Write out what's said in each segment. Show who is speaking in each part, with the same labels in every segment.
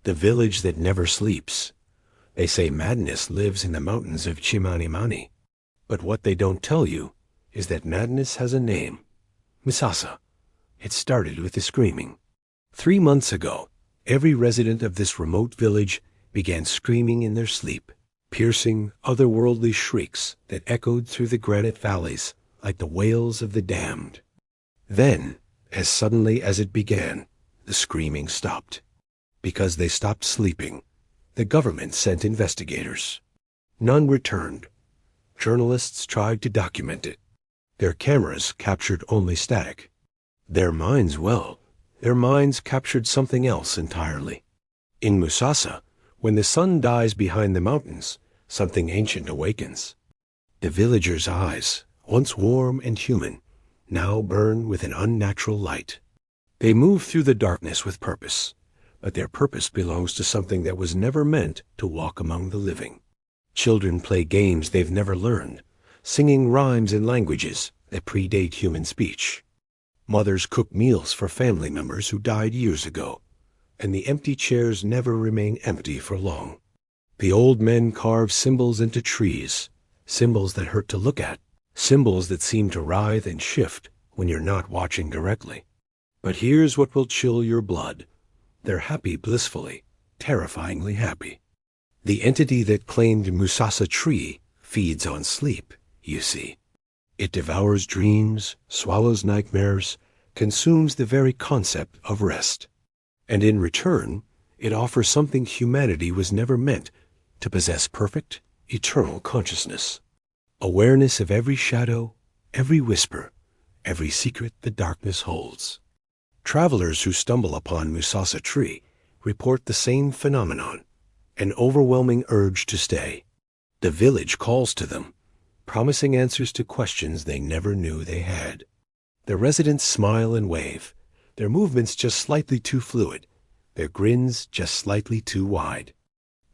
Speaker 1: the village that never sleeps. They say madness lives in the mountains of Chimanimani. But what they don't tell you is that madness has a name. Musasa. It started with the screaming. 3 months ago, every resident of this remote village began screaming in their sleep, piercing, otherworldly shrieks that echoed through the granite valleys like the wails of the damned. Then, as suddenly as it began, the screaming stopped. Because they stopped sleeping, the government sent investigators. None returned. Journalists tried to document it. Their cameras captured only static. Their minds captured something else entirely. In Musasa, when the sun dies behind the mountains, something ancient awakens. The villagers' eyes, once warm and human, now burn with an unnatural light. They move through the darkness with purpose, but their purpose belongs to something that was never meant to walk among the living. Children play games they've never learned, singing rhymes in languages that predate human speech. Mothers cook meals for family members who died years ago, and the empty chairs never remain empty for long. The old men carve symbols into trees, symbols that hurt to look at, symbols that seem to writhe and shift when you're not watching directly. But here's what will chill your blood. They're happy blissfully, terrifyingly happy. The entity that claimed Musasa tree feeds on sleep, you see. It devours dreams, swallows nightmares, consumes the very concept of rest. And in return, it offers something humanity was never meant to possess: perfect, eternal consciousness. Awareness of every shadow, every whisper, every secret the darkness holds. Travelers who stumble upon Musasa tree report the same phenomenon, an overwhelming urge to stay. The village calls to them, promising answers to questions they never knew they had. The residents smile and wave, their movements just slightly too fluid, their grins just slightly too wide.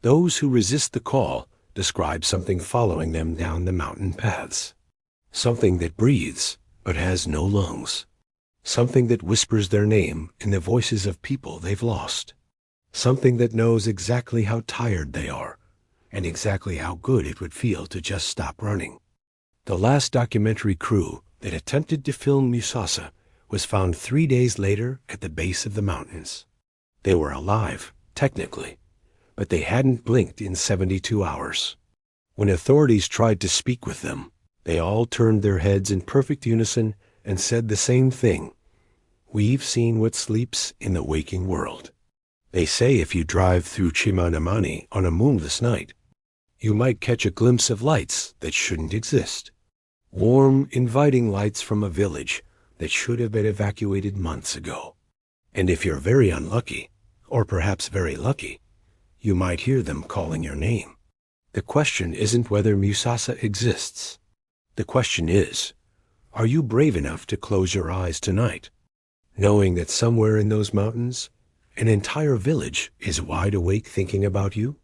Speaker 1: Those who resist the call describe something following them down the mountain paths. Something that breathes but has no lungs. Something that whispers their name in the voices of people they've lost. Something that knows exactly how tired they are and exactly how good it would feel to just stop running. The last documentary crew that attempted to film Musasa was found 3 days later at the base of the mountains. They were alive, technically, but they hadn't blinked in 72 hours. When authorities tried to speak with them, they all turned their heads in perfect unison and said the same thing: "We've seen what sleeps in the waking world." They say if you drive through Chimanimani on a moonless night, you might catch a glimpse of lights that shouldn't exist. Warm, inviting lights from a village that should have been evacuated months ago. And if you're very unlucky, or perhaps very lucky, you might hear them calling your name. The question isn't whether Musasa exists. The question is, are you brave enough to close your eyes tonight, knowing that somewhere in those mountains, an entire village is wide awake thinking about you?